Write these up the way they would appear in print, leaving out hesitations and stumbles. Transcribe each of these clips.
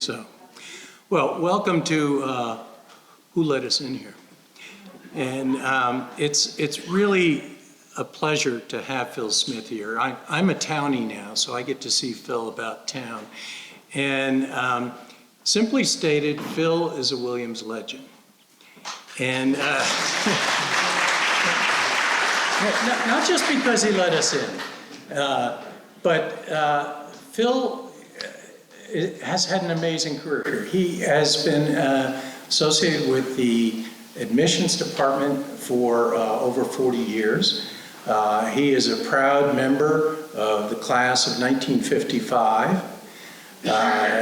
So, well, welcome to Who Let Us In Here. And it's really a pleasure to have Phil Smith here. I'm a townie now, so I get to see Phil about town. And simply stated, Phil is a Williams legend. And not just because he let us in, but Phil has had an amazing career. He has been associated with the admissions department for over 40 years. He is a proud member of the class of 1955.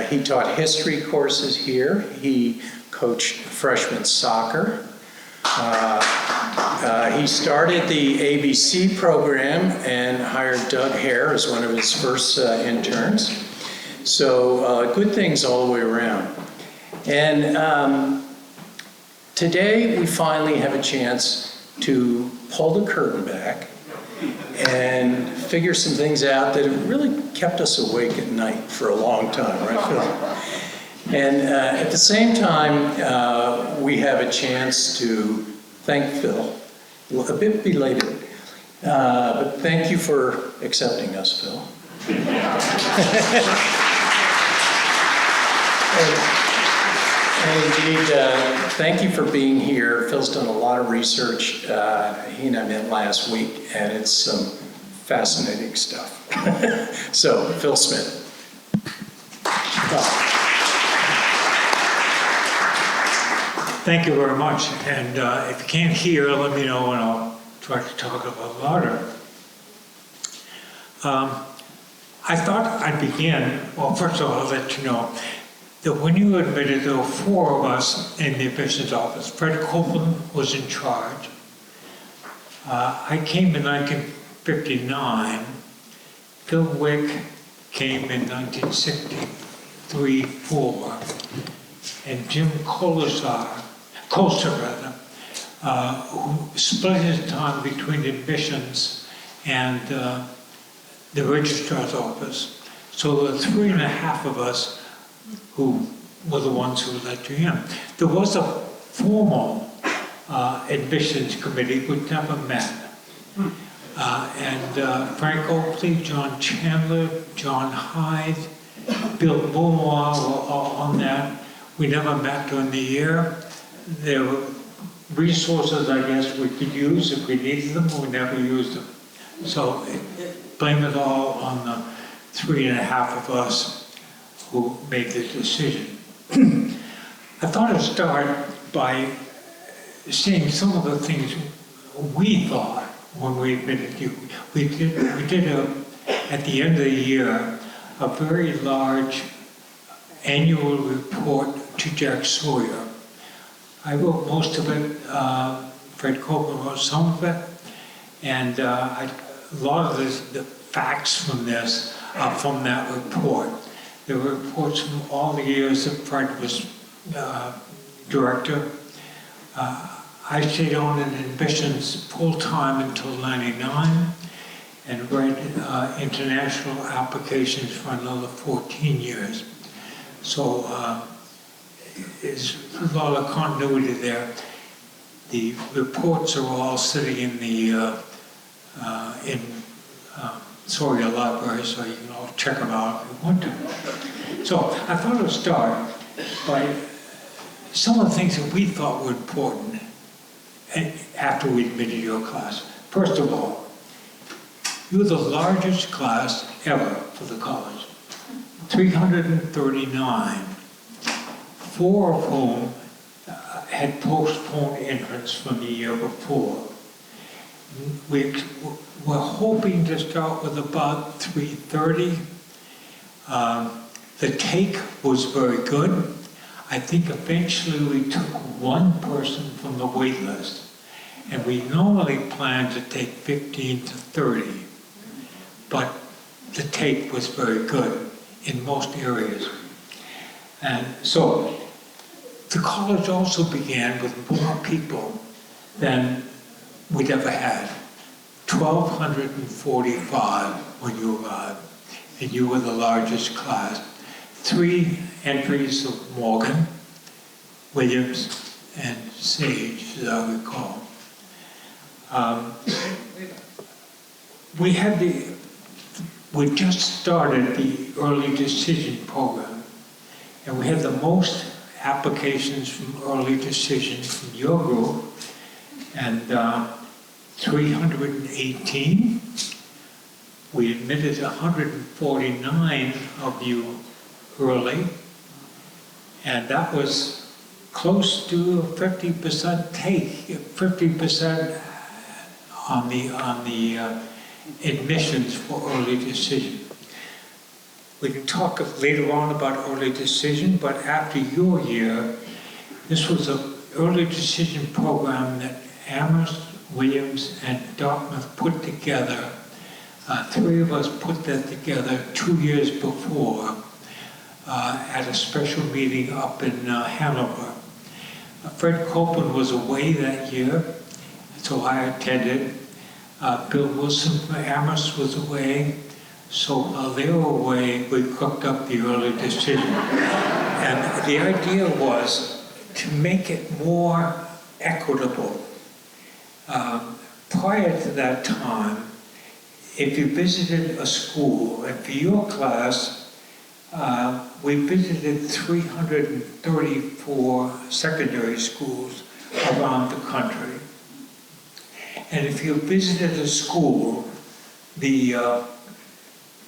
He taught history courses here. He coached freshman soccer. He started the ABC program and hired Doug Hare as one of his first interns. So good things all the way around. And today we finally have a chance to pull the curtain back and figure some things out that have really kept us awake at night for a long time, right, Phil? And at the same time, we have a chance to thank Phil, a bit belated, but thank you for accepting us, Phil. And indeed, thank you for being here. Phil's done a lot of research. He and I met last week, and it's some fascinating stuff. So, Phil Smith. Thank you very much. And if you can't hear, let me know and I'll try to talk a little louder. I thought I'd begin, well, first of all, I'll let you know that when you admitted, there were 4 of us in the admissions office. Fred Copeland was in charge. I came in 1959. Phil Wick came in 1963-4. And Jim Colster, who split his time between admissions and the registrar's office. So there were 3.5 of us who were the ones who let you in. There was a formal admissions committee which never met. Frank Oakley, John Chandler, John Hyde, Bill Beaumont were all on that. We never met during the year. There were resources, I guess, we could use if we needed them, but we never used them. So blame it all on the 3.5 of us who made the decision. I thought I'd start by seeing some of the things we thought when we admitted you. We did at the end of the year, a very large annual report to Jack Sawyer. I wrote most of it, Fred Copeland wrote some of it, and a lot of the facts from this are from that report. There were reports from all the years that Fred was director. I stayed on in admissions full-time until '99 and read international applications for another 14 years. So there's a lot of continuity there. The reports are all sitting in the Sawyer Library, so you can all check them out if you want to. So I thought I'd start by some of the things that we thought were important after we admitted your class. First of all, you were the largest class ever for the college. 339, 4 of whom had postponed entrance from the year before. We're hoping to start with about 330. The take was very good. I think eventually we took 1 person from the wait list, and we normally plan to take 15 to 30, but the take was very good in most areas. And so the college also began with more people than we'd ever had. 1,245 when you arrived, and you were the largest class. 3 entries of Morgan, Williams, and Sage, as I recall. We just started the early decision program, and we had the most applications from early decision from your group, and 318. We admitted 149 of you early, and that was close to 50% take, 50% on the admissions for early decision. We can talk later on about early decision, but after your year, this was an early decision program that Amherst, Williams, and Dartmouth put together. 3 of us put that together 2 years before at a special meeting up in Hanover. Fred Copeland was away that year, so I attended. Bill Wilson from Amherst was away, so while they were away, we cooked up the early decision. And the idea was to make it more equitable. Prior to that time, if you visited a school, and for your class, we visited 334 secondary schools around the country. And if you visited a school, the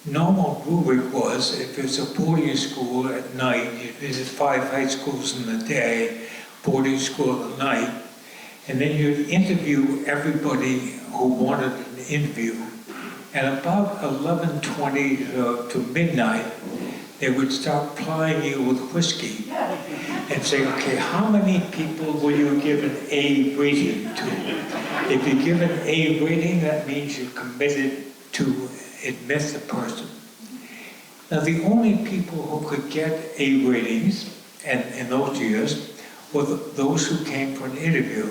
normal rubric was, if it's a boarding school at night, you visit 5 high schools in the day, boarding school at night, and then you'd interview everybody who wanted an interview. And about 11:20 to midnight, they would start plying you with whiskey and say, okay, how many people will you give an A rating to? If you give an A rating, that means you're committed to admit the person. Now, the only people who could get A ratings in those years were those who came for an interview,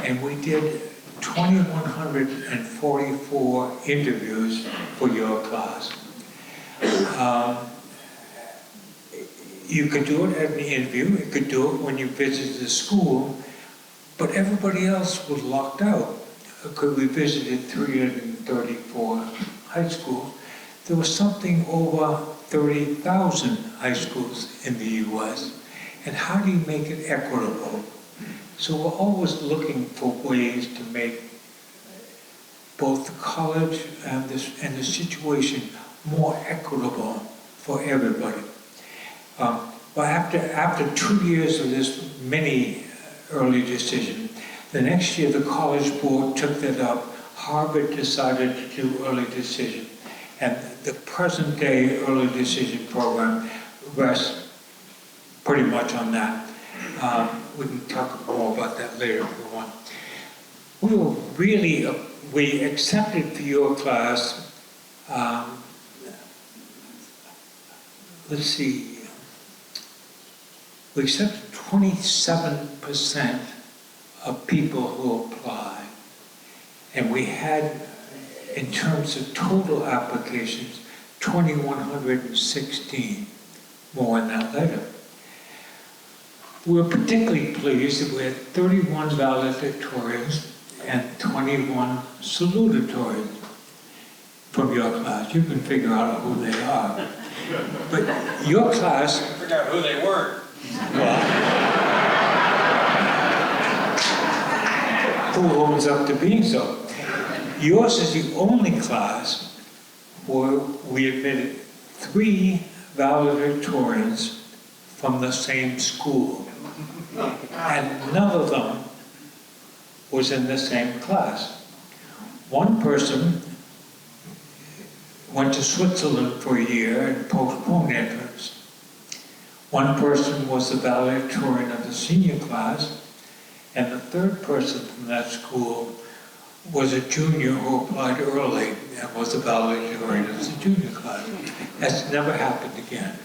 and we did 2,144 interviews for your class. You could do it at an interview, you could do it when you visited the school, but everybody else was locked out. Because we visited 334 high schools, there was something over 30,000 high schools in the U.S. And how do you make it equitable? So we're always looking for ways to make both the college and the situation more equitable for everybody. But after 2 years of this mini early decision, the next year the College Board took that up. Harvard decided to do early decision. And the present day early decision program rests pretty much on that. We can talk more about that later if we want. We accepted for your class, let's see, we accepted 27% of people who applied. And we had, in terms of total applications, 2,116, more on that later. We were particularly pleased that we had 31 valedictorians and 21 salutatorians from your class. You can figure out who they are. But your class... I forgot who they were. Well, who owns up to being so? Yours is the only class where we admitted 3 valedictorians from the same school. And none of them was in the same class. One person went to Switzerland for a year and postponed entrance. One person was the valedictorian of the senior class, and the third person from that school was a junior who applied early and was the valedictorian of the junior class. That's never happened again.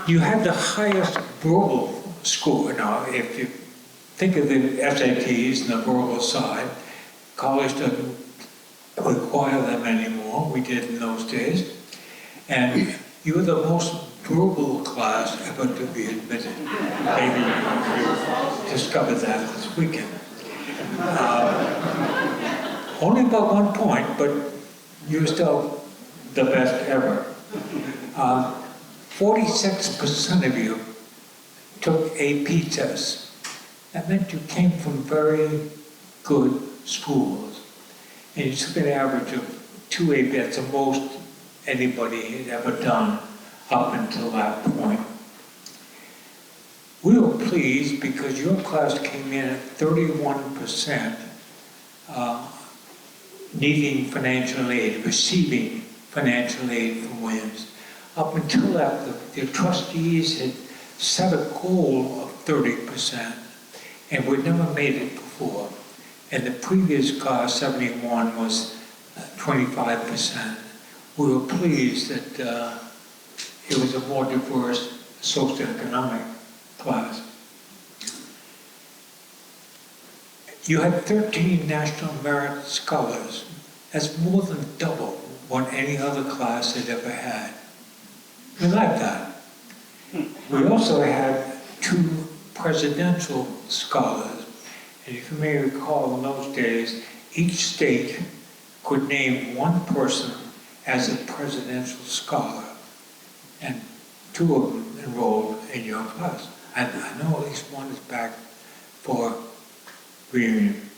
You had the highest verbal score. Now, if you think of the SATs and the verbal side, college doesn't require them anymore. We did in those days. And you were the most verbal class ever to be admitted. Maybe you discovered that this weekend. Only by 1 point, but you're still the best ever. 46% of you took AP tests. That meant you came from very good schools. And you took an average of 2 AP, that's the most anybody had ever done up until that point. We were pleased because your class came in at 31% needing financial aid, receiving financial aid from Williams. Up until that, the trustees had set a goal of 30%, and we'd never made it before. And the previous class, 71, was 25%. We were pleased that it was a more diverse socioeconomic class. You had 13 National Merit Scholars. That's more than double what any other class had ever had. We like that. We also had 2 Presidential Scholars. And if you may recall, in those days, each state could name 1 person as a Presidential Scholar. And 2 of them enrolled in your class. And I know at least 1 is back for reunion.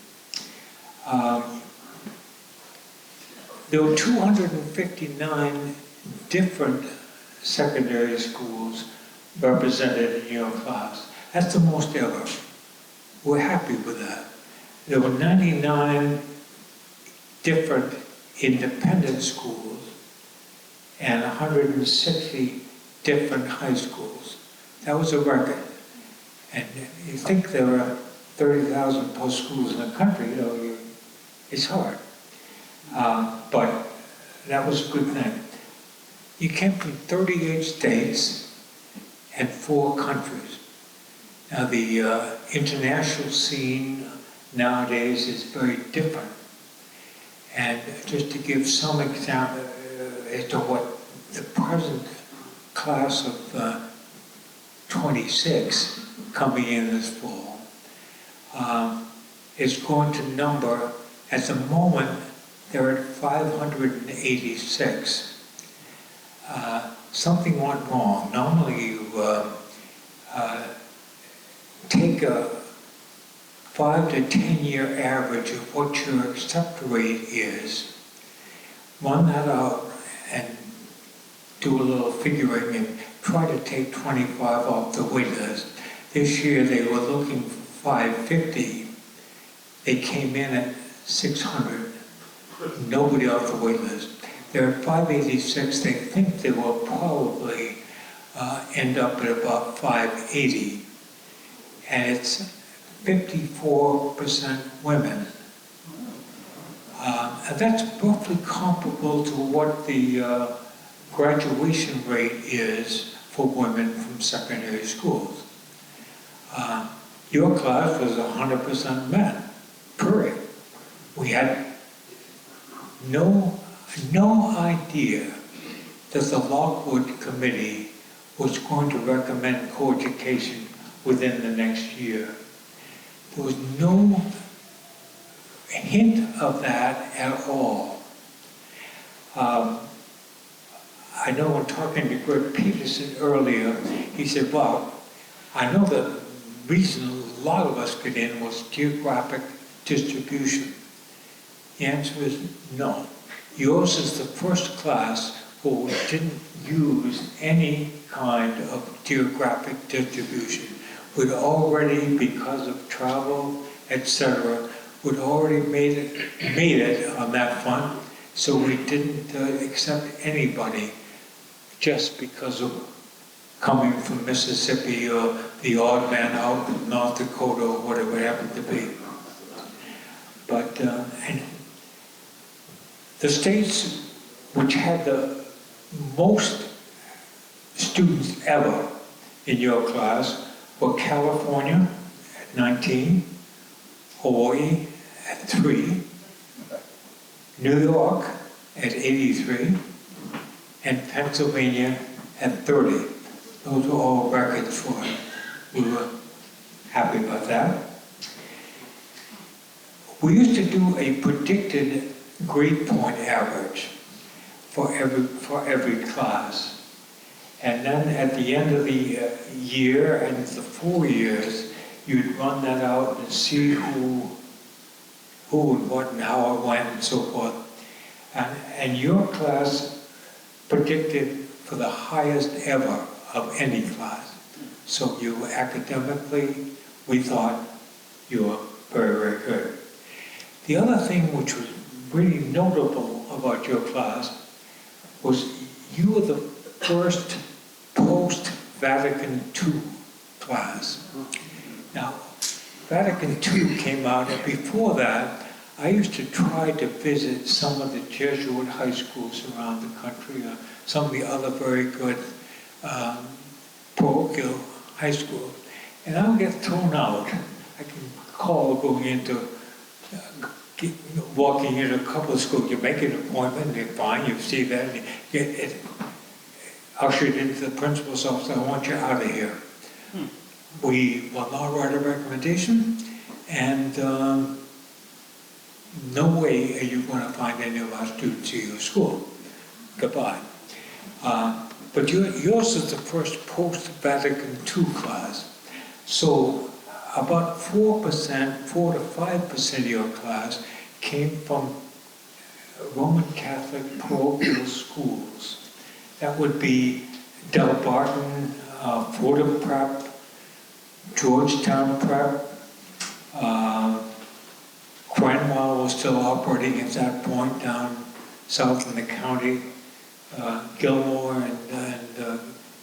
There were 259 different secondary schools represented in your class. That's the most ever. We're happy with that. There were 99 different independent schools and 160 different high schools. That was a record. And you think there are 30,000 plus schools in the country, it's hard. But that was a good thing. You came from 38 states and 4 countries. Now the international scene nowadays is very different. And just to give some example as to what the present class of 26 coming in this fall is going to number, at the moment, they're at 586. Something went wrong. Normally you take a 5 to 10 year average of what your accept rate is, run that out and do a little figuring and try to take 25 off the wait list. This year they were looking for 550. They came in at 600. Nobody off the wait list. They're at 586. They think they will probably end up at about 580. And it's 54% women. And that's roughly comparable to what the graduation rate is for women from secondary schools. Your class was 100% men, period. We had no idea that the Lockwood Committee was going to recommend co-education within the next year. There was no hint of that at all. I know when talking to Greg Peterson earlier, he said, well, I know the reason a lot of us get in was geographic distribution. The answer is no. Yours is the first class where we didn't use any kind of geographic distribution. We'd already, because of travel, etc., we'd already made it on that front, so we didn't accept anybody just because of coming from Mississippi or the odd man out in North Dakota or whatever it happened to be. But and the states which had the most students ever in your class were California at 19, Hawaii at 3, New York at 83, and Pennsylvania at 30. Those were all records for it. We were happy about that. We used to do a predicted grade point average for every class. And then at the end of the year and the 4 years, you'd run that out and see who and what and how it went and so forth. And your class predicted for the highest ever of any class. So you academically, we thought you were very, very good. The other thing which was really notable about your class was you were the first post-Vatican II class. Now, Vatican II came out, and before that, I used to try to visit some of the Jesuit high schools around the country, some of the other very good parochial high schools, and I would get thrown out. I can recall going into, walking into a couple of schools, you make an appointment, you're fine, you see that, and you get ushered into the principal's office, I want you out of here. We will not write a recommendation, and no way are you going to find any of our students at your school. Goodbye. But yours is the first post-Vatican II class. So about 4 to 5% of your class came from Roman Catholic parochial schools. That would be Del Barton, Fordham Prep, Georgetown Prep, Cranwell was still operating at that point down south in the county, Gilmore and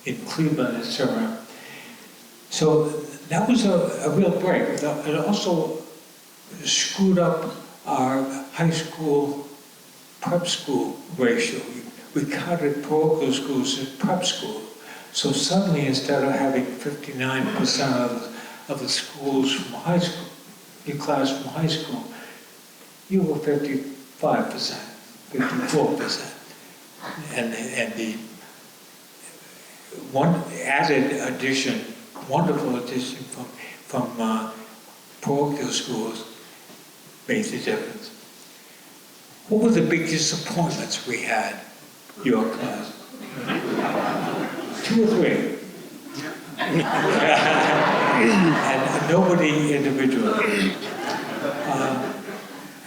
in Cleveland, etc. So that was a real break. It also screwed up our high school prep school ratio. We counted parochial schools as prep school. So suddenly, instead of having 59% of the schools from high school, your class from high school, you were 55%, 54%. And the one added addition, wonderful addition from parochial schools made the difference. What were the big disappointments we had, your class? 2 or 3. And nobody individually.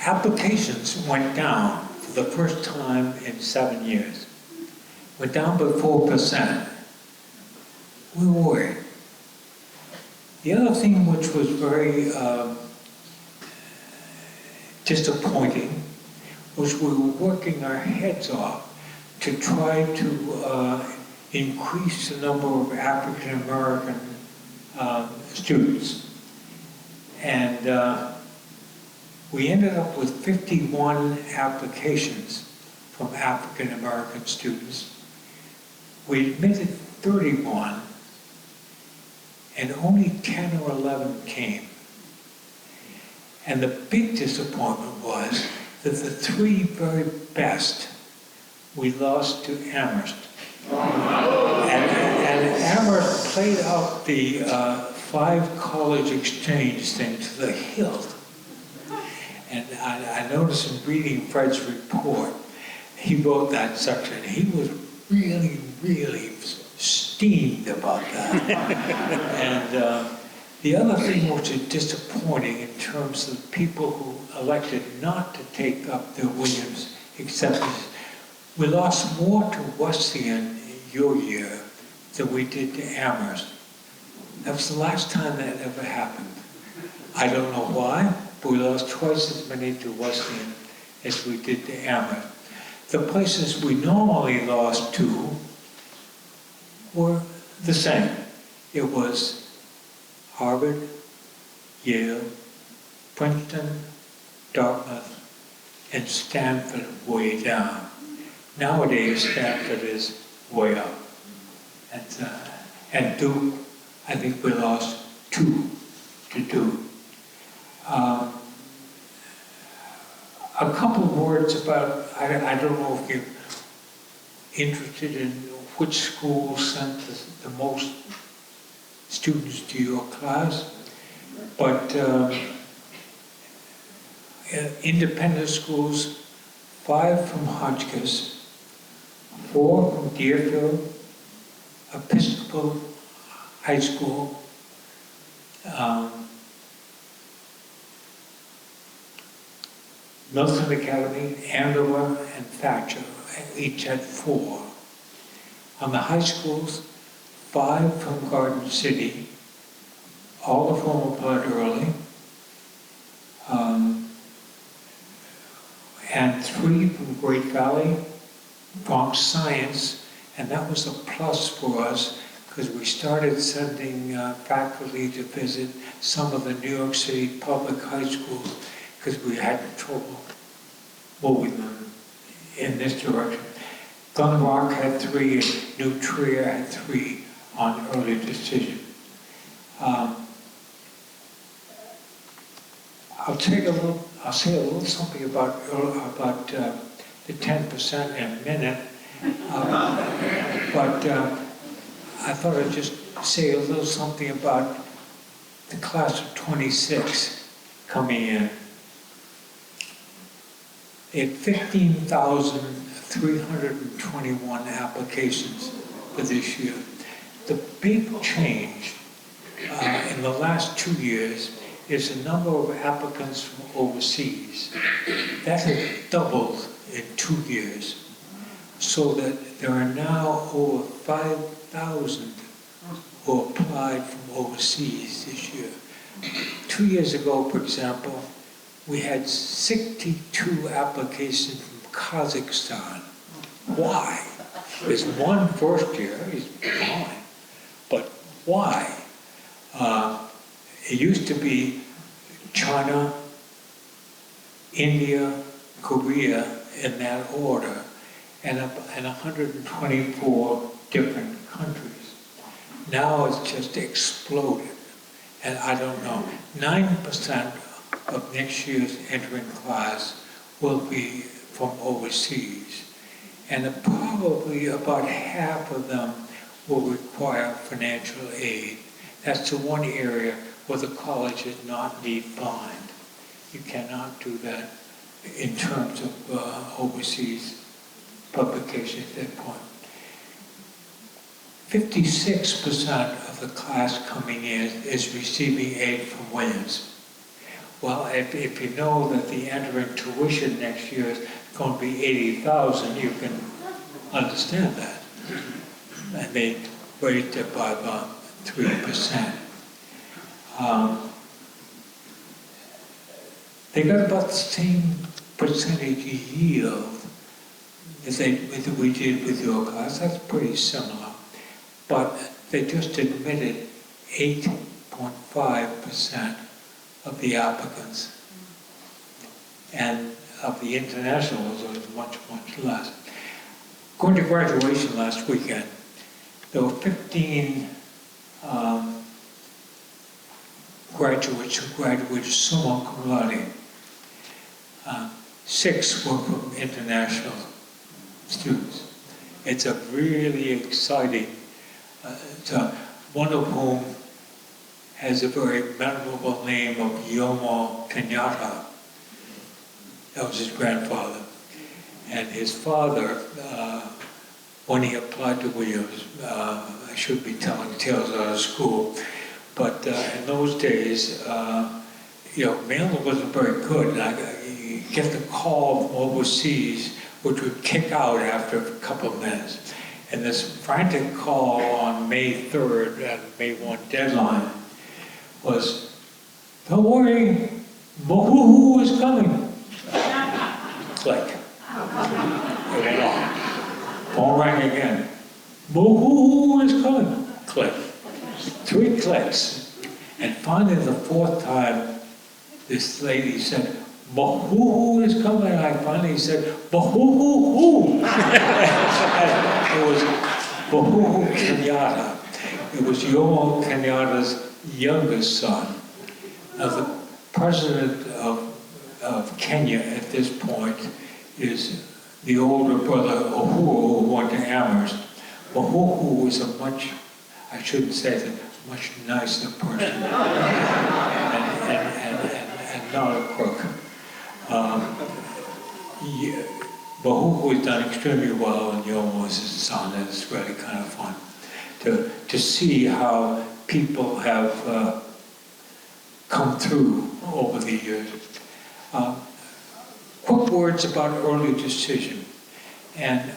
Applications went down for the first time in 7 years. Went down by 4%. We were worried. The other thing which was very disappointing was we were working our heads off to try to increase the number of African American students. And we ended up with 51 applications from African American students. We admitted 31, and only 10 or 11 came. And the big disappointment was that the 3 very best we lost to Amherst. And Amherst played out the 5-college exchange thing to the hilt. And I noticed in reading Fred's report, he wrote that section. He was really, really steamed about that. And the other thing which is disappointing in terms of people who elected not to take up the Williams acceptance, we lost more to Wesleyan your year than we did to Amherst. That was the last time that ever happened. I don't know why, but we lost twice as many to Wesleyan as we did to Amherst. The places we normally lost to were the same. It was Harvard, Yale, Princeton, Dartmouth, and Stanford way down. Nowadays, Stanford is way up. And Duke, I think we lost 2 to Duke. A couple of words about, I don't know interested in which school sent the most students to your class, but independent schools, 5 from Hopkins, 4 from Deerfield, Episcopal High School, Milton Academy, Andover, and Thatcher, each had 4. On the high schools, 5 from Garden City, all of whom applied early, and 3 from Great Valley, Bronx Science, and that was a plus for us because we started sending faculty to visit some of the New York City public high schools because we had trouble moving them in this direction. Glen Rock had 3, and New Trier had 3 on early decision. I'll say a little something about the 10% in a minute, but I thought I'd just say a little something about the class of 26 coming in. They had 15,321 applications for this year. The big change in the last 2 years is the number of applicants from overseas. That has doubled in 2 years, so that there are now over 5,000 who applied from overseas this year. 2 years ago, for example, we had 62 applications from Kazakhstan. Why? There's one first year, he's fine, but why? It used to be China, India, Korea, in that order, and 124 different countries. Now it's just exploded, and I don't know, 9% of next year's entering class will be from overseas, and probably about half of them will require financial aid. That's the one area where the college is not need bond. You cannot do that in terms of overseas publication at that point. 56% of the class coming in is receiving aid from Williams. Well, if you know that the entering tuition next year is going to be 80,000, you can understand that. And they raised it by about 3%. They got about the same percentage yield as we did with your class. That's pretty similar. But they just admitted 8.5% of the applicants. And of the internationals, it was much, much less. Going to graduation last weekend, there were 15 graduates who graduated summa cum laude. 6 were from international students. It's a really exciting, one of whom has a very memorable name of Jomo Kenyatta. That was his grandfather. And his father, when he applied to Williams, I should be telling tales out of school, but in those days, mail wasn't very good. You get the call from overseas, which would kick out after a couple of minutes. And this frantic call on May 3rd, at May 1 deadline, was, "Don't worry, Mohuhu is coming." Click. It went off. Phone rang again. Mohuhu is coming. Click. 3 clicks. And finally, the 4th time, this lady said, "Mohuhu is coming." And I finally said, "Mohuhu." It was Mohuhu Kenyatta. It was Jomo Kenyatta's youngest son. Now, the president of Kenya at this point is the older brother, Ohuhu, who went to Amherst. Ohuhu was a much, I shouldn't say that, much nicer person and not a crook. Ohuhu has done extremely well in Yomo's son, and it's really kind of fun to see how people have come through over the years. Quick words about early decision, about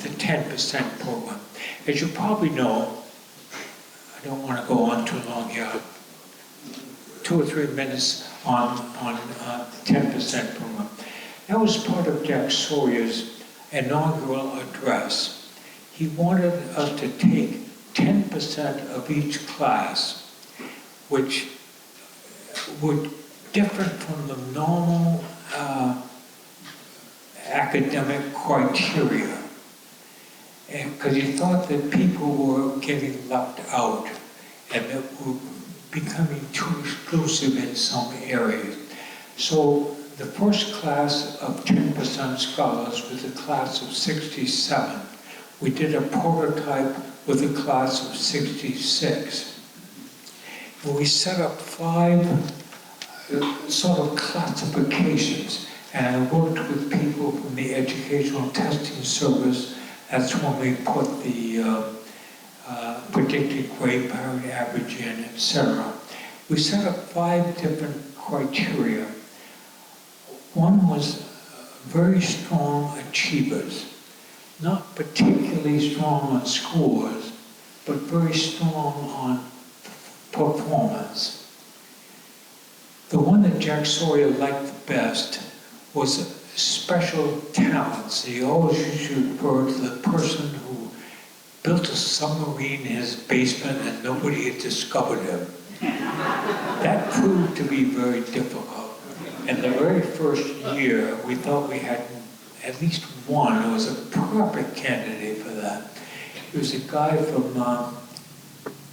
the 10% program. As you probably know, I don't want to go on too long here, 2 or 3 minutes on the 10% program. That was part of Jack Sawyer's inaugural address. He wanted us to take 10% of each class, which would different from the normal academic criteria. Because he thought that people were getting left out and that were becoming too exclusive in some areas. So the first class of 10% scholars was a class of 67. We did a prototype with a class of 66. And we set up 5 sort of classifications, and I worked with people from the Educational Testing Service. That's when we put the predicted grade parity average in, etc. We set up 5 different criteria. One was very strong achievers, not particularly strong on scores, but very strong on performance. The one that Jack Sawyer liked the best was special talents. He always used to refer to the person who built a submarine in his basement and nobody had discovered him. That proved to be very difficult. In the very first year, we thought we had at least one who was a perfect candidate for that. He was a guy from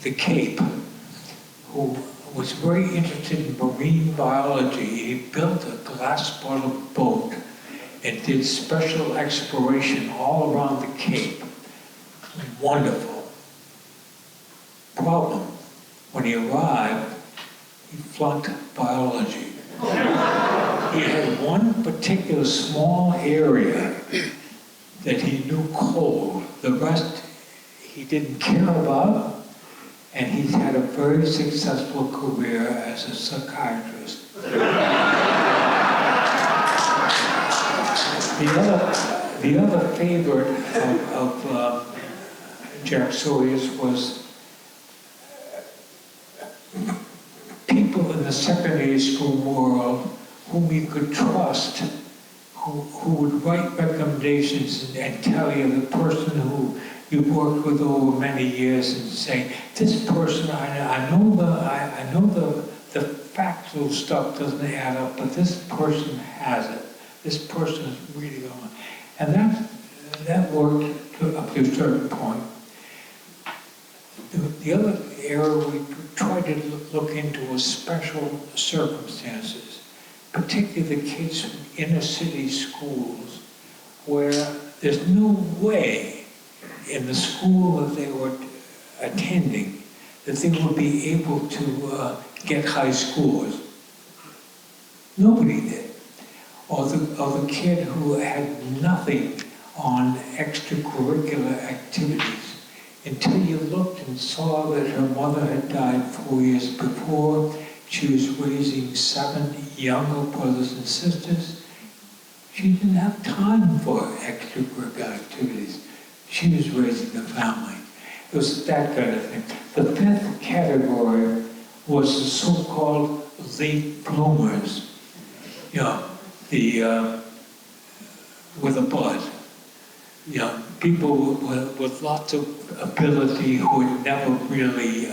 the Cape who was very interested in marine biology. He built a glass bottle boat and did special exploration all around the Cape. Wonderful. Problem, when he arrived, he flunked biology. He had one particular small area that he knew cold. The rest he didn't care about. And he's had a very successful career as a psychiatrist. The other favorite of Jack Sawyer's was people in the secondary school world whom you could trust, who would write recommendations and tell you the person who you worked with over many years and say, this person, I know the factual stuff doesn't add up, but this person has it. This person is really going. And that worked up to a certain point. The other area we tried to look into was special circumstances, particularly the kids from inner city schools where there's no way in the school that they were attending that they would be able to get high scores. Nobody did. Or the kid who had nothing on extracurricular activities until you looked and saw that her mother had died 4 years before. She was raising 7 younger brothers and sisters. She didn't have time for extracurricular activities. She was raising the family. It was that kind of thing. The 5th category was the so-called late bloomers. You know, with a bud. You know, people with lots of ability who had never really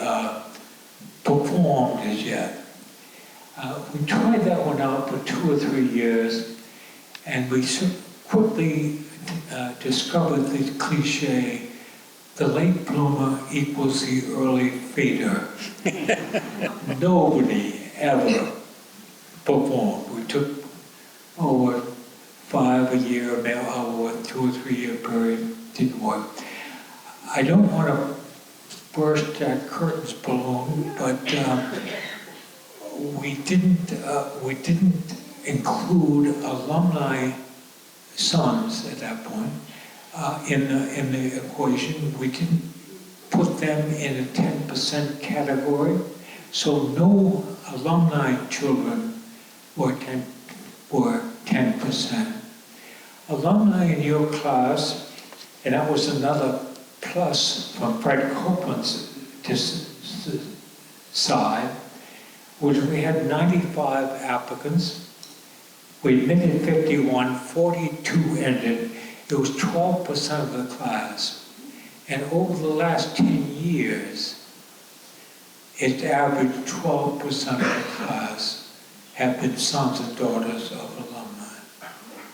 performed as yet. We tried that one out for 2 or 3 years, and we quickly discovered the cliche, the late bloomer equals the early fader. Nobody ever performed. We took over 5 a year, or a 2 or 3 year period didn't work. I don't want to burst that curtains balloon, but we didn't include alumni sons at that point in the equation. We didn't put them in a 10% category, so no alumni children were 10%. Alumni in your class, and that was another plus from Fred Copeland's side, was we had 95 applicants. We admitted 51, 42 entered. It was 12% of the class. And over the last 10 years, it averaged 12% of the class have been sons and daughters of alumni.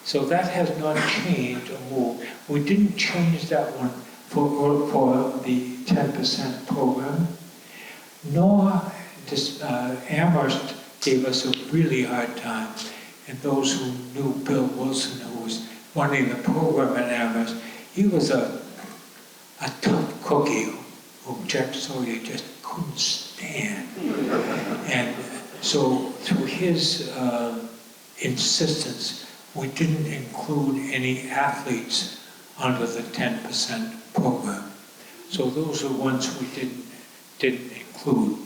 So that has not changed or moved. We didn't change that one for the 10% program, nor Amherst gave us a really hard time. And those who knew Bill Wilson, who was running the program at Amherst, he was a tough cookie who Jack Sawyer just couldn't stand. And so through his insistence, we didn't include any athletes under the 10% program. So those are ones we didn't include.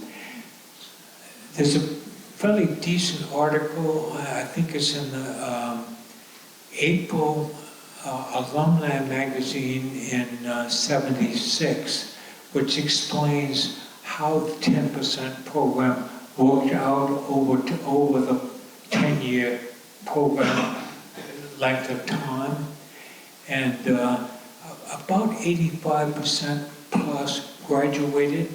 There's a fairly decent article, I think it's in the April Alumni magazine in '76, which explains how the 10% program worked out over the 10-year program length of time. And about 85% plus graduated.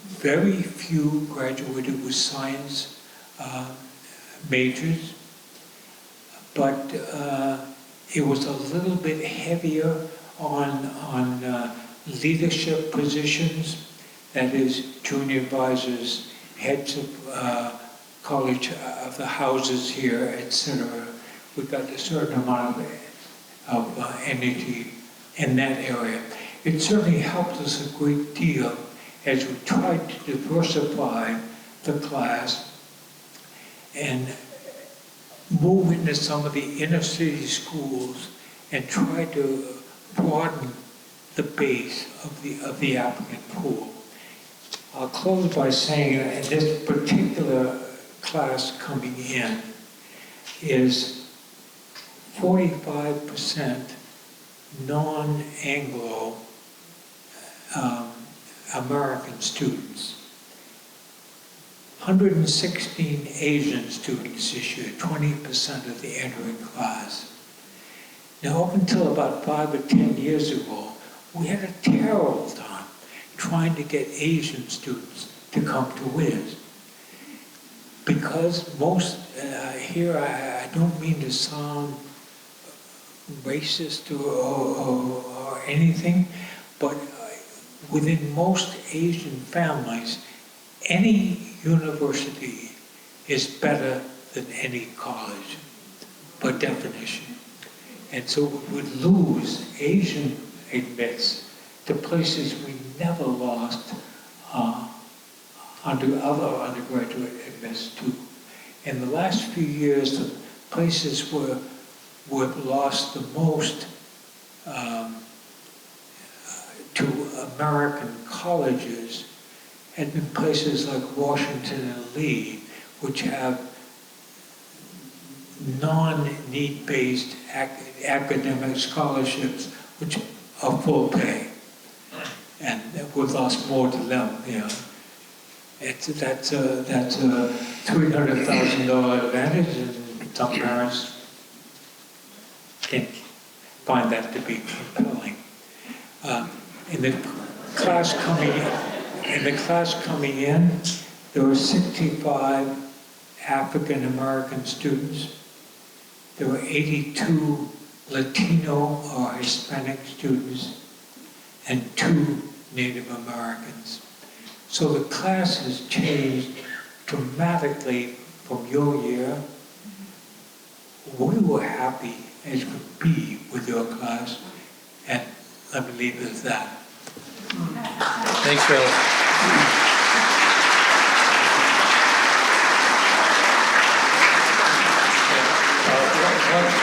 Very few graduated with science majors, but it was a little bit heavier on leadership positions, that is, junior advisors, heads of college of the houses here, etc. We got a certain amount of energy in that area. It certainly helped us a great deal as we tried to diversify the class and move into some of the inner city schools and try to broaden the base of the applicant pool. I'll close by saying that this particular class coming in is 45% non-Anglo American students. 116 Asian students this year, 20% of the entering class. Now, up until about 5 or 10 years ago, we had a terrible time trying to get Asian students to come to WIS. Because most, here I don't mean to sound racist or anything, but within most Asian families, any university is better than any college, by definition. And so we would lose Asian admits to places we never lost other undergraduate admits to. In the last few years, the places where we've lost the most to American colleges had been places like Washington and Lee, which have non-need-based academic scholarships, which are full pay. And we've lost more to them, you know. That's a $300,000 advantage, and some parents can find that to be compelling. In the class coming in, there were 65 African American students. There were 82 Latino or Hispanic students, and 2 Native Americans. So the class has changed dramatically from your year. we were happy as could be with your class, and let me leave it at that. Thanks, Phil.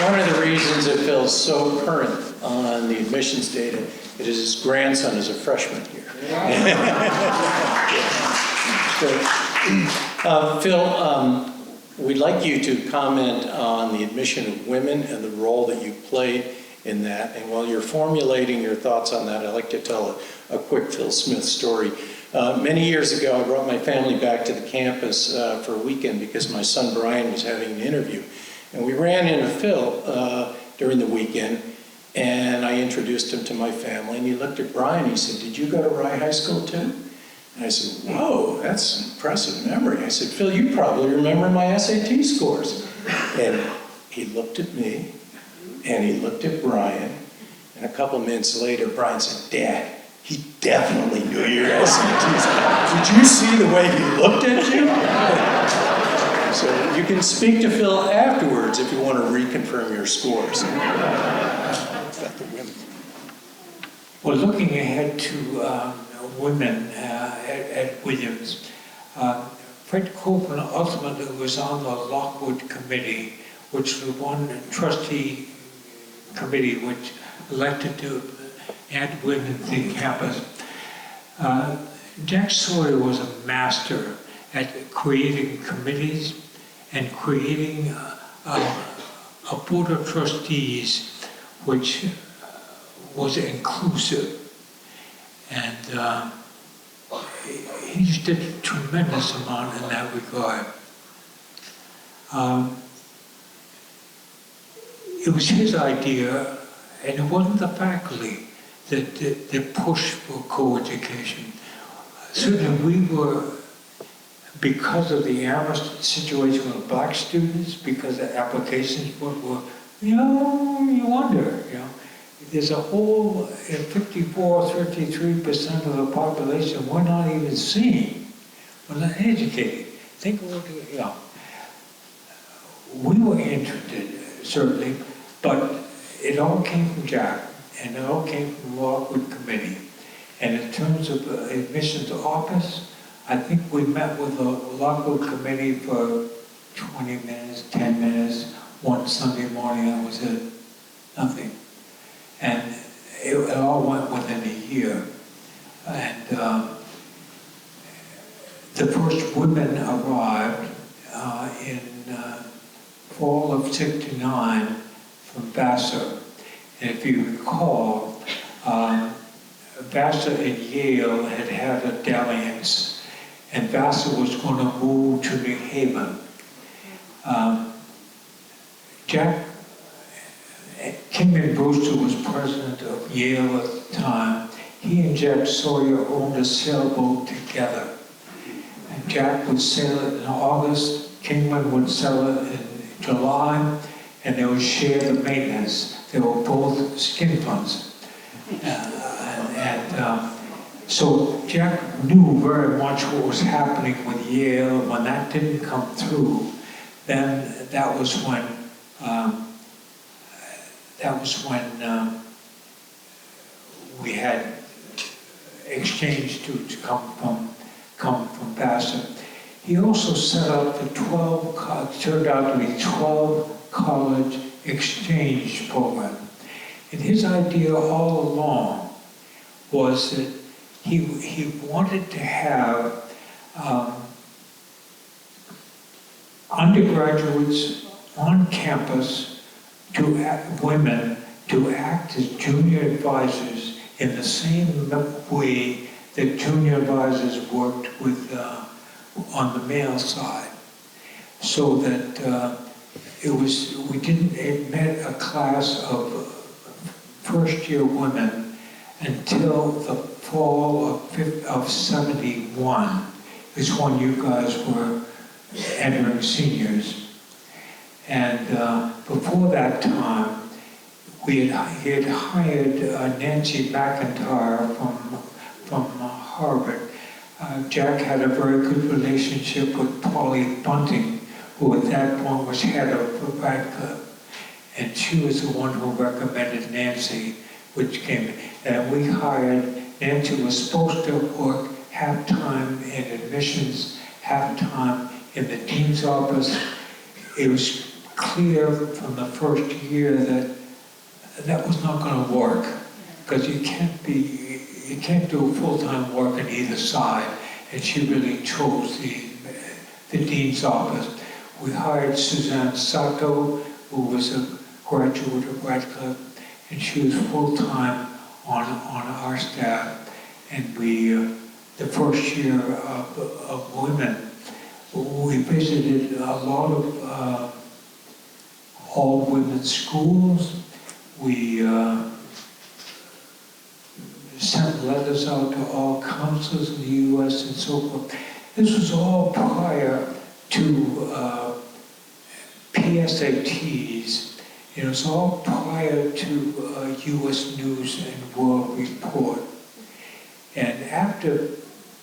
One of the reasons it feels so current on the admissions data is his grandson is a freshman here. Phil, we'd like you to comment on the admission of women and the role that you played in that. And while you're formulating your thoughts on that, I'd like to tell a quick Phil Smith story. Many years ago, I brought my family back to the campus for a weekend because my son Brian was having an interview. And we ran into Phil during the weekend, and I introduced him to my family, and he looked at Brian, he said, "Did you go to Rye High School too?" And I said, "Whoa, that's an impressive memory." I said, "Phil, you probably remember my SAT scores." And he looked at me, and he looked at Brian, and a couple minutes later, Brian said, "Dad, he definitely knew your SATs. Did you see the way he looked at you?" So you can speak to Phil afterwards if you want to reconfirm your scores. Well, looking ahead to women at Williams, Fred Copeland ultimately was on the Lockwood Committee, which was one trustee committee which elected to add women to the campus. Jack Sawyer was a master at creating committees and creating a board of trustees which was inclusive. And he just did a tremendous amount in that regard. It was his idea, and it wasn't the faculty that pushed for co-education. Certainly we were, because of the Amherst situation with black students, because the applications were, you wonder, there's a whole 53% of the population we're not even seeing. We're not educated. Think of what, we were interested, certainly, but it all came from Jack, and it all came from the Lockwood Committee. And in terms of admissions to office, I think we met with the Lockwood Committee for 20 minutes, 10 minutes, one Sunday morning, that was it, nothing. And it all went within a year. And the first women arrived in fall of '69 from Vassar. And if you recall, Vassar and Yale had a dalliance, and Vassar was going to move to New Haven. Kingman Brewster was president of Yale at the time. He and Jack Sawyer owned a sailboat together. And Jack would sail it in August, Kingman would sail it in July, and they would share the maintenance. They were both skinflunts. So Jack knew very much what was happening with Yale. When that didn't come through, then that was when we had exchange students come from Vassar. He also set up the 12 college exchange program. And his idea all along was that he wanted to have undergraduates on campus, women, to act as junior advisors in the same way that junior advisors worked with on the male side, so that we didn't admit a class of first-year women until the fall of '71 is when you guys were entering seniors. And before that time, he had hired Nancy McIntyre from Harvard. Jack had a very good relationship with Polly Bunting, who at that point was head of and she was the one who recommended Nancy, which came, and we hired, Nancy was supposed to work half-time in admissions, half-time in the dean's office. It was clear from the first year that that was not going to work, because you can't do full-time work on either side, and she really chose the dean's office. We hired Suzanne Sato, who was a graduate of Radcliffe, and she was full-time on our staff. And we, the first year of women, we visited a lot of all women's schools. We sent letters out to all councils in the U.S. and so forth. This was all prior to PSATs. It was all prior to U.S. News and World Report. And after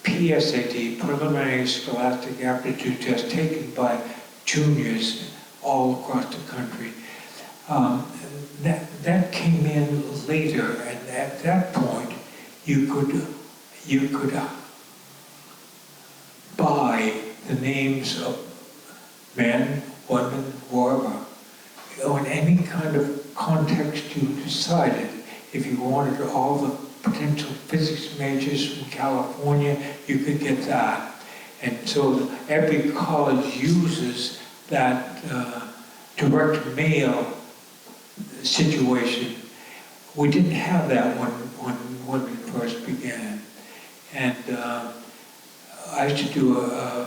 PSAT, Preliminary Scholastic Aptitude Test, taken by juniors all across the country, that came in later, and at that point, you could buy the names of men, women, whoever, in any kind of context you decided. If you wanted all the potential physics majors from California, you could get that. And so every college uses that direct mail situation. We didn't have that when women first began. And I used to do a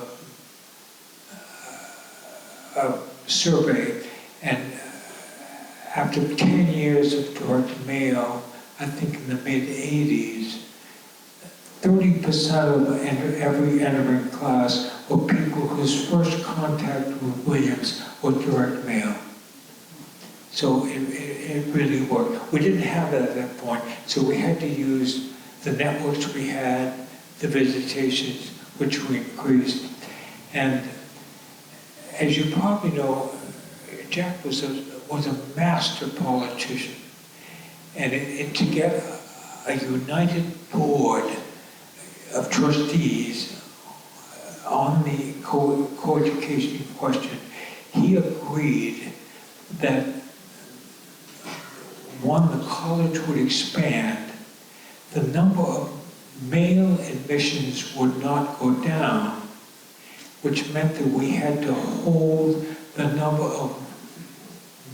survey, and after 10 years of direct mail, I think in the mid-80s, 30% of every entering class were people whose first contact with Williams was direct mail. So it really worked. We didn't have that at that point, so we had to use the networks we had, the visitations, which we increased. And as you probably know, Jack was a master politician. And to get a united board of trustees on the co-education question, he agreed that one, the college would expand, the number of male admissions would not go down, which meant that we had to hold the number of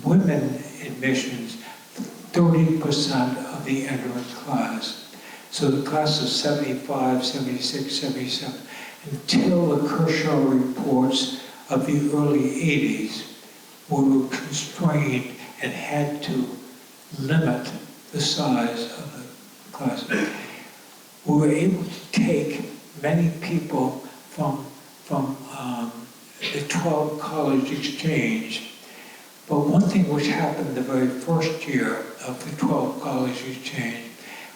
women admissions 30% of the entering class. So the class of 75, 76, 77, until the Kershaw reports of the early 80s, we were constrained and had to limit the size of the class. We were able to take many people from the 12 college exchange. But one thing which happened the very first year of the 12 college exchange,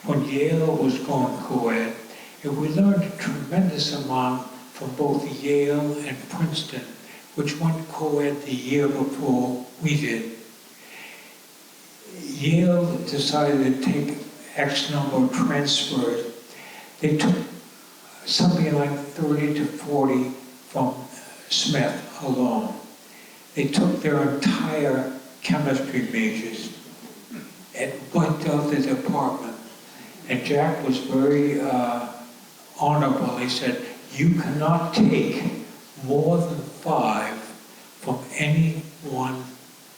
when Yale was going co-ed, and we learned a tremendous amount from both Yale and Princeton, which went co-ed the year before we did. Yale decided to take X number of transfers. They took something like 30 to 40 from Smith alone. They took their entire chemistry majors and wiped out the department. And Jack was very honorable. He said, you cannot take more than 5 from any one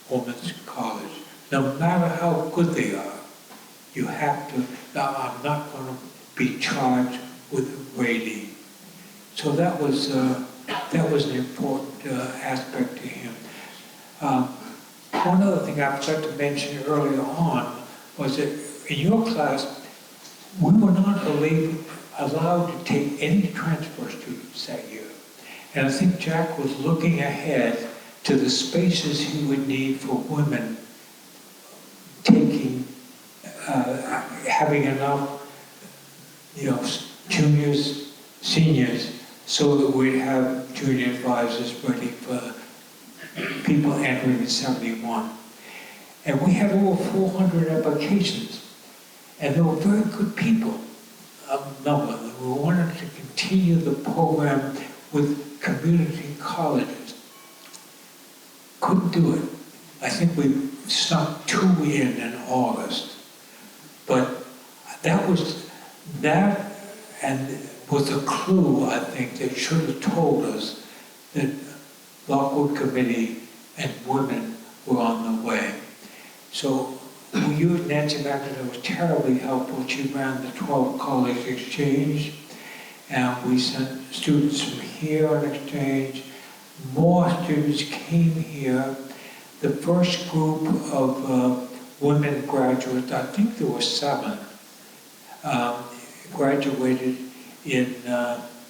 woman's college, no matter how good they are. You have to, I'm not going to be charged with rating. So that was an important aspect to him. One other thing I forgot to mention earlier on was that in your class, we were not allowed to take any transfer students that year. And I think Jack was looking ahead to the spaces he would need for women taking, having enough, juniors, seniors, so that we'd have junior advisors ready for people entering in 71. And we had over 400 applications. And they were very good people, a number of them. We wanted to continue the program with community colleges. Couldn't do it. I think we snuck 2 in August. But that was a clue, I think, that should have told us that Lockwood Committee and women were on the way. So we used Nancy McIntyre, was terribly helpful. She ran the 12 college exchange, and we sent students from here on exchange. More students came here. The first group of women graduates, I think there were 7, graduated in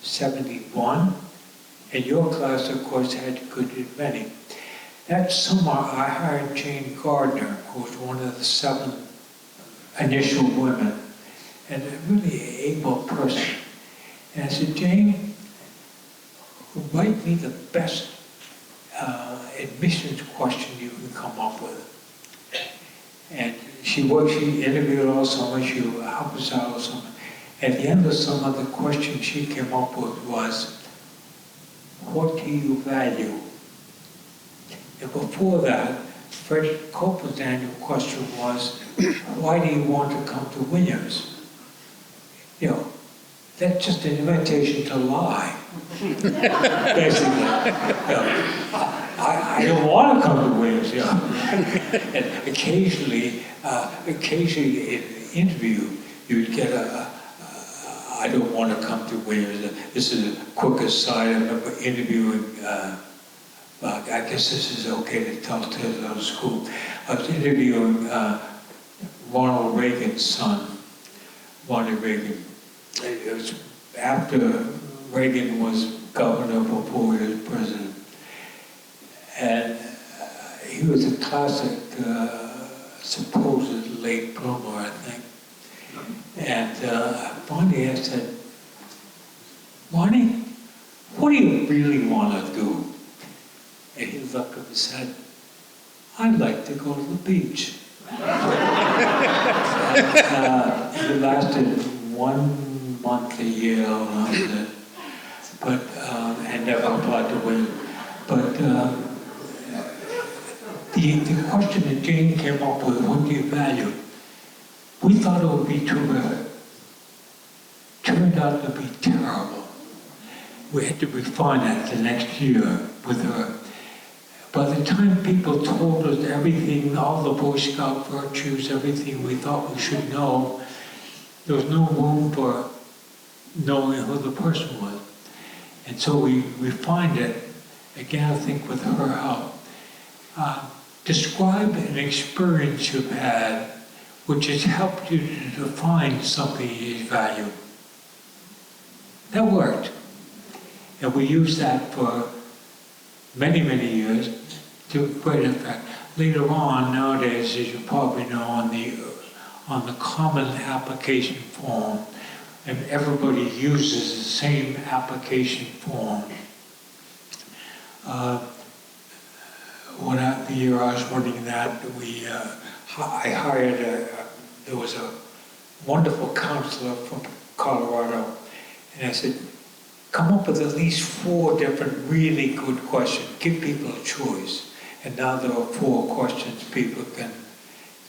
71. And your class, of course, had good and many. That summer, I hired Jane Gardner, who was one of the 7 initial women, and a really able person. And I said, Jane, write me the best admissions question you can come up with. And she interviewed all summer, she helped us out all summer. At the end of summer, the question she came up with was, what do you value? And before that, Fred Copeland's annual question was, why do you want to come to Williams? You know, that's just an invitation to lie, basically. You know, I don't want to come to Williams, you know. And occasionally in an interview, you'd get I don't want to come to Williams. This is a quick aside. I remember interviewing, I guess this is okay to tell tales out of school. I was interviewing Ronald Reagan's son, Ronnie Reagan. It was after Reagan was governor before he was president. And he was a classic supposed late bloomer, I think. And finally I said, Ronnie, what do you really want to do? And he looked up and said, I'd like to go to the beach. And, he lasted 1 month a year around it, but and never applied to win. But the question that Jane came up with, what do you value? We thought it would be terrific. Turned out to be terrible. We had to refine it the next year with her. By the time people told us everything, all the Boy Scout virtues, everything we thought we should know, there was no room for knowing who the person was. And so we refined it, again, I think with her help. Describe an experience you've had which has helped you to define something you value. That worked. And we used that for many, many years to great effect. Later on, nowadays, as you probably know, on the common application form, and everybody uses the same application form. The year I was running that, I hired there was a wonderful counselor from Colorado, and I said, come up with at least 4 different really good questions. Give people a choice. And now there are 4 questions people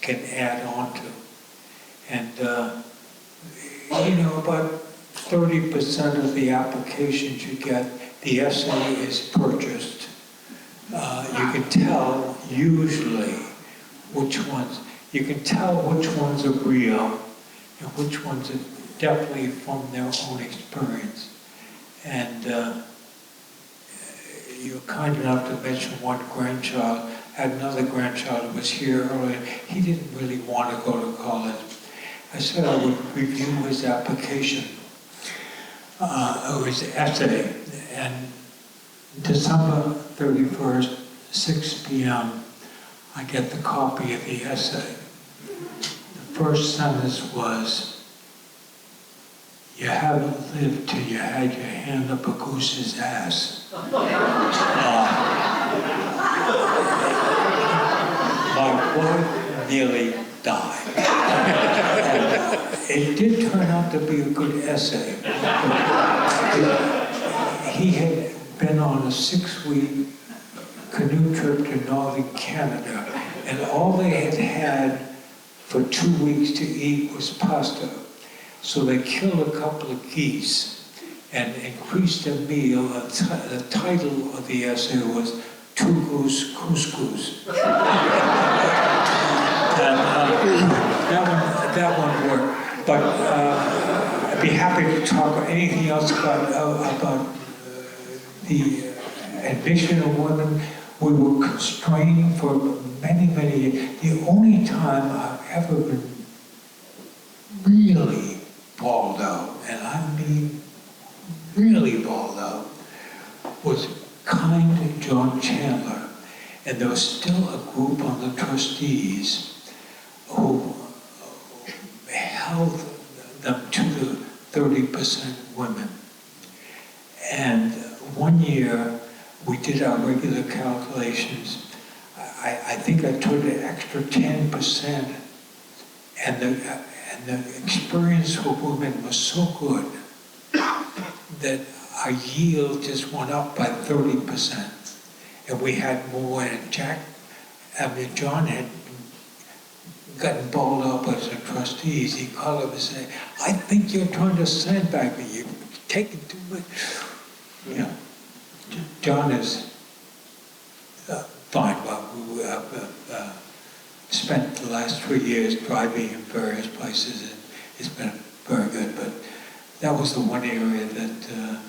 can add on to. And, about 30% of the applications you get, the essay is purchased. You can tell usually you can tell which ones are real and which ones are definitely from their own experience. And you're kind enough to mention one grandchild. I had another grandchild who was here earlier. He didn't really want to go to college. I said I would review his application, or his essay, and December 31st, 6 p.m., I get the copy of the essay. The first sentence was, you haven't lived till you had your hand up a goose's ass. my wife nearly died. And, it did turn out to be a good essay. He had been on a 6-week canoe trip to northern Canada, and all they had had for 2 weeks to eat was pasta. So they killed a couple of geese and increased their meal. The title of the essay was Two Goose Couscous. And that one worked. But I'd be happy to talk anything else about the admission of women. We were constrained for many, many years. The only time I've ever been really balled out, and I mean really balled out, was kind John Chandler. And there was still a group on the trustees who held them to the 30% women. And one year, we did our regular calculations. I think I took an extra 10%, and the experience for women was so good that our yield just went up by 30%. And we had more, and John had gotten balled up as a trustee. He called up and said, "I think you're trying to sandbag me. You're taking too much." You know, John is fine. Well, we spent the last 3 years driving in various places, and it's been very good. But that was the one area that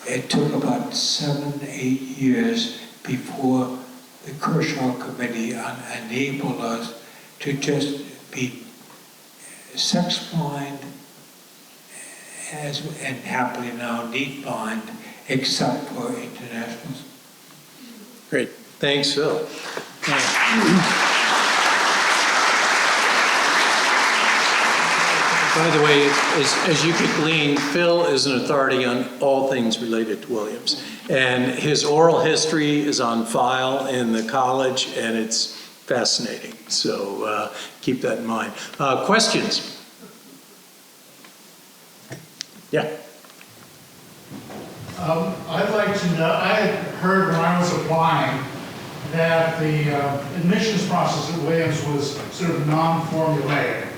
it took about 7-8 years before the Kershaw Committee enabled us to just be sex blind and happily now need blind, except for internationals. Great. Thanks, Phil. By the way, as you could glean, Phil is an authority on all things related to Williams. And his oral history is on file in the college, and it's fascinating. So keep that in mind. Questions? Yeah. I'd like to know, I had heard when I was applying that the admissions process at Williams was sort of non-formulaic.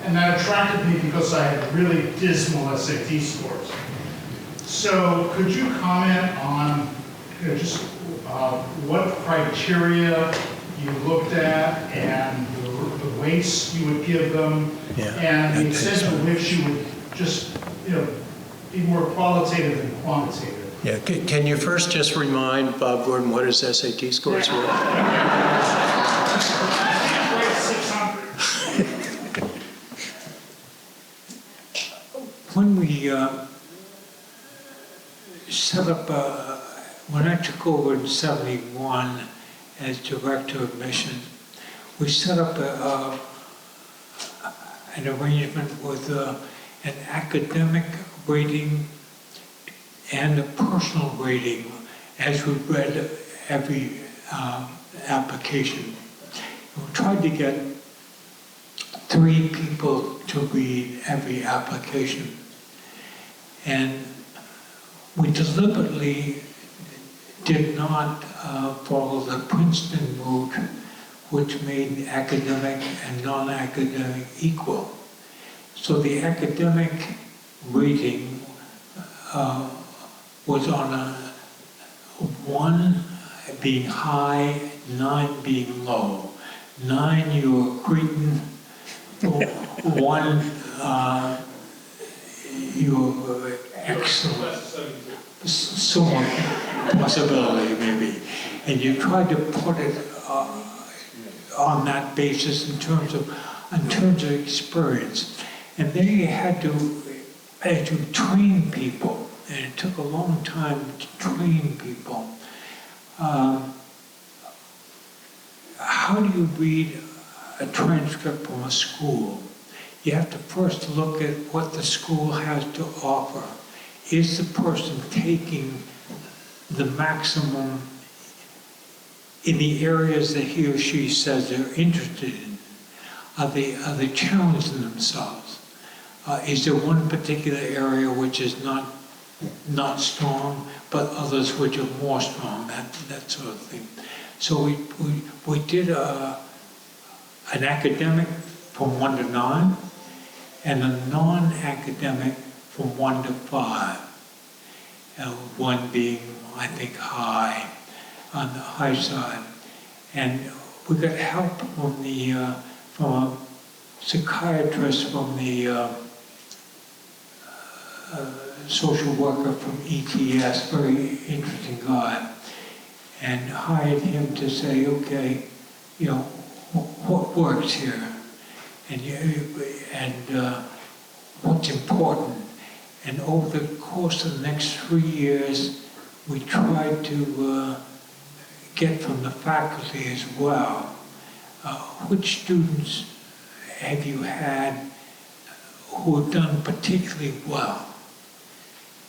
And that attracted me because I had really dismal SAT scores. So could you comment on just what criteria you looked at and the weights you would give them, and the extent to which you would just be more qualitative than quantitative? Yeah. Can you first just remind Bob Gordon what his SAT scores were? When we set up, when I took over in '71 as director of admissions, we set up an arrangement with an academic rating and a personal rating as we read every application. We tried to get 3 people to read every application. And we deliberately did not follow the Princeton route, which made academic and non-academic equal. So the academic rating was on a 1 being high, 9 being low. 9, you were Cretan. 1, you're excellent, somewhat possibility maybe, and you tried to put it on that basis in terms of experience, and then you had to train people, and it took a long time to train people. How do you read a transcript from a school? You have to first look at what the school has to offer. Is the person taking the maximum in the areas that he or she says they're interested in? Are they challenging themselves? Is there one particular area which is not strong, but others which are more strong, that sort of thing. So we did an academic from 1 to 9, and a non-academic from 1 to 5. 1 being, I think, high, on the high side. And we got help from a psychiatrist, from the social worker from ETS, very interesting guy, and hired him to say, okay, what works here, and what's important. And over the course of the next 3 years, we tried to get from the faculty as well, which students have you had who have done particularly well?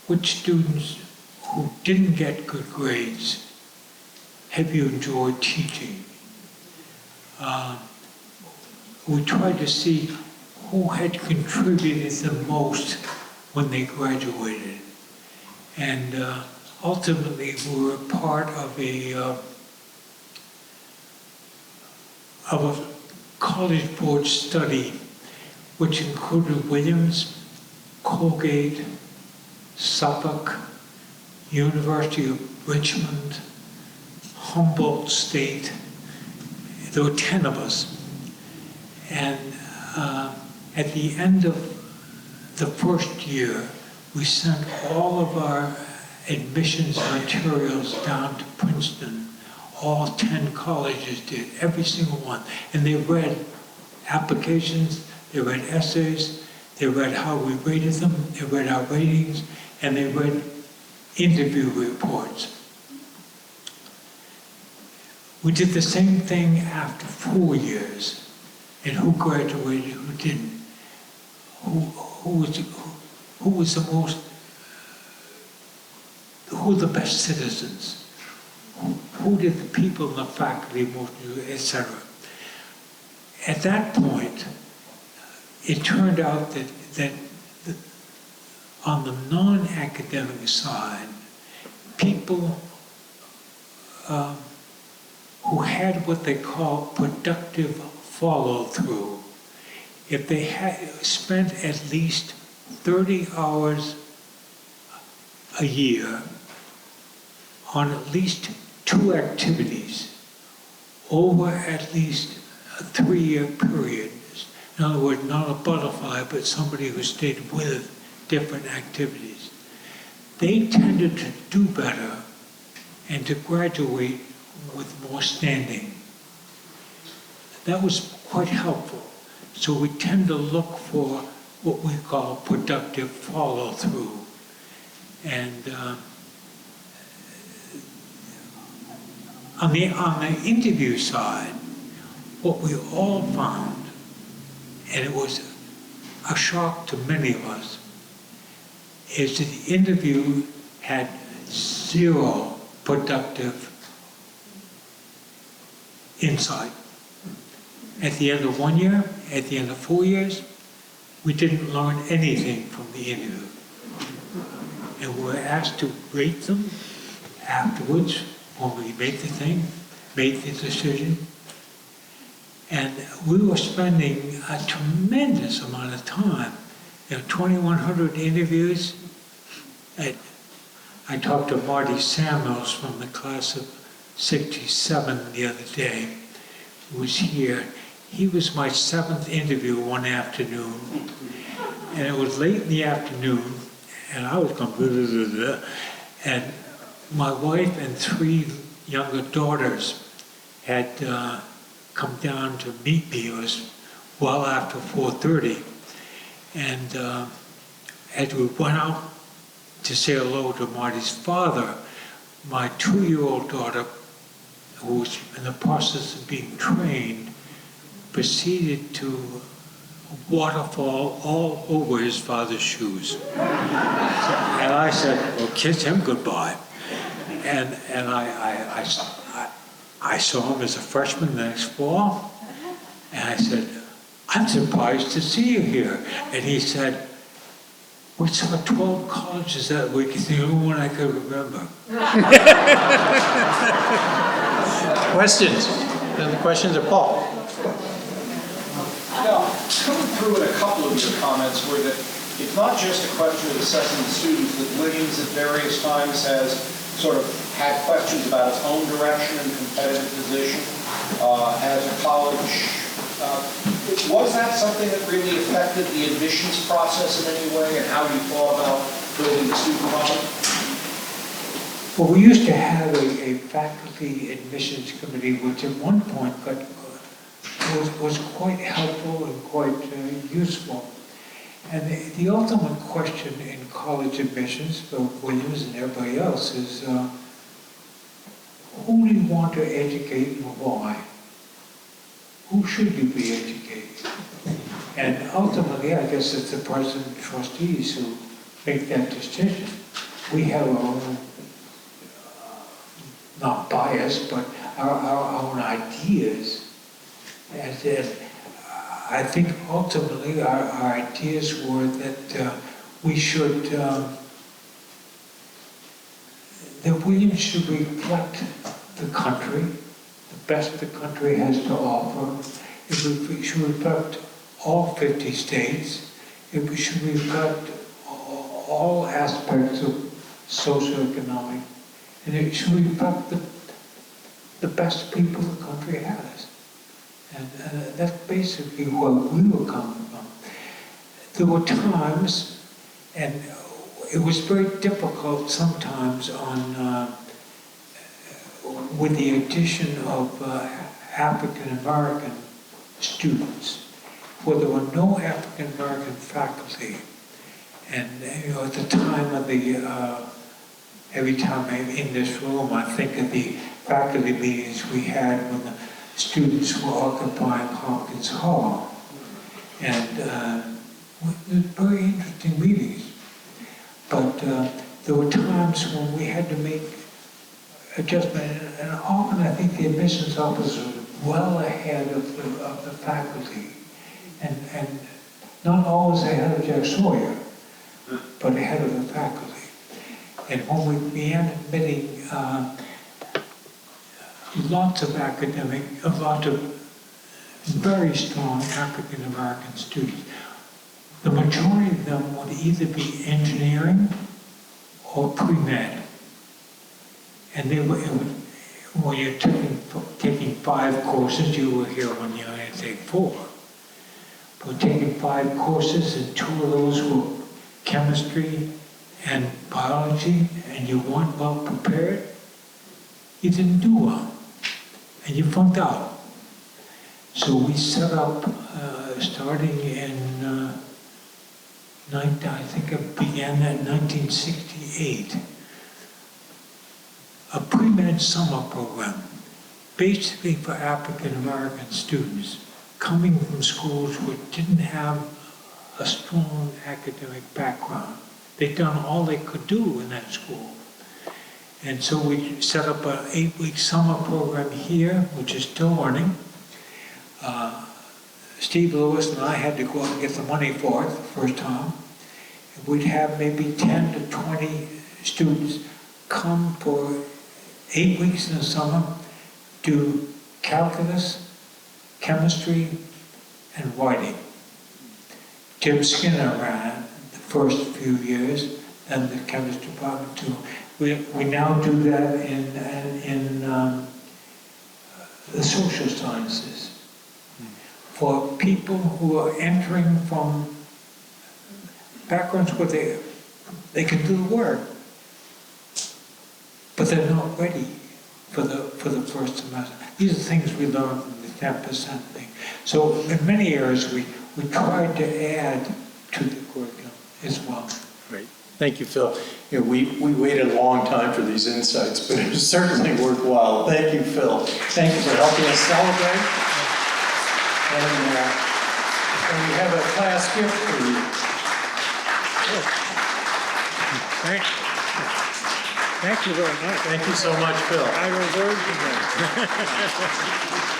Which students who didn't get good grades have you enjoyed teaching? We tried to see who had contributed the most when they graduated. And ultimately, we were part of a college board study which included Williams, Colgate, Suffolk, University of Richmond, Humboldt State. There were 10 of us. And at the end of the first year, we sent all of our admissions materials down to Princeton. All 10 colleges did, every single one. And they read applications, they read essays, they read how we rated them, they read our ratings, and they read interview reports. We did the same thing after 4 years. And who graduated, who didn't? Who was the most, who were the best citizens? Who did the people in the faculty most, etc. At that point, it turned out that on the non-academic side, people who had what they call productive follow-through, if they had spent at least 30 hours a year on at least 2 activities over at least a 3-year period. In other words, not a butterfly, but somebody who stayed with different activities. They tended to do better and to graduate with more standing. That was quite helpful. So we tend to look for what we call productive follow-through. And on the interview side, what we all found, and it was a shock to many of us, is that the interview had 0 productive insight. At the end of 1 year, at the end of 4 years, we didn't learn anything from the interview. And we were asked to rate them afterwards when we made the decision. And we were spending a tremendous amount of time. 2,100 interviews. I talked to Marty Samuels from the class of 67 the other day, who was here. He was my 7th interview one afternoon, and it was late in the afternoon, and I was going, blah, blah, blah, blah. And my wife and 3 younger daughters had come down to meet me. It was well after 4:30, and as we went out to say hello to Marty's father, my 2-year-old daughter, who was in the process of being trained, proceeded to waterfall all over his father's shoes. And I said, well, kiss him goodbye. And I saw him as a freshman the next fall, and I said, I'm surprised to see you here. And he said, we saw 12 colleges that week. It's the only one I could remember. Questions? Any questions of Paul? Now, coming through in a couple of your comments were that it's not just a question of assessing the students, that Williams at various times has sort of had questions about its own direction and competitive position as a college. Was that something that really affected the admissions process in any way and how you thought about building the student body? Well, we used to have a faculty admissions committee, which at one point was quite helpful and quite useful. And the ultimate question in college admissions for Williams and everybody else is, who do you want to educate and why? Who should you be educating? And ultimately, I guess it's the president and trustees who make that decision. We have our own, not bias, but our own ideas. And I think ultimately our ideas were that we should, that Williams should reflect the country, the best the country has to offer. It should reflect all 50 states. It should reflect all aspects of socioeconomic. And it should reflect the best people the country has. And that's basically where we were coming from. There were times, and it was very difficult sometimes with the addition of African American students, where there were no African American faculty. And at the time of every time I'm in this room, I think of the faculty meetings we had when the students were occupying Hopkins Hall. And it were very interesting meetings. But there were times when we had to make adjustment, and often I think the admissions officer was well ahead of the faculty. And not always ahead of Jack Sawyer, but ahead of the faculty. And when we began admitting lots of very strong African American students, the majority of them would either be engineering or pre-med. And when you're taking 5 courses, you were here when you only take 4. But taking 5 courses, and 2 of those were chemistry and biology, and you weren't well prepared, you didn't do well, and you flunked out. So we set up, starting in, I think it began that in 1968, a pre-med summer program, basically for African American students, coming from schools which didn't have a strong academic background. They'd done all they could do in that school. And so we set up an 8-week summer program here, which is still running. Steve Lewis and I had to go out and get the money for it the first time. And we'd have maybe 10 to 20 students come for 8 weeks in the summer, do calculus, chemistry, and writing. Jim Skinner ran it the first few years, and the chemistry department too. We now do that in the social sciences for people who are entering from backgrounds where they can do the work, but they're not ready for the first semester. These are things we learn from the 10% thing. So in many areas we tried to add to the curriculum as well. Great. Thank you, Phil. We waited a long time for these insights, but it was certainly worthwhile. Thank you, Phil. Thank you for helping us celebrate. And we have a class gift for you. Thank you. Thank you very much. Thank you so much, Phil. I reserved them.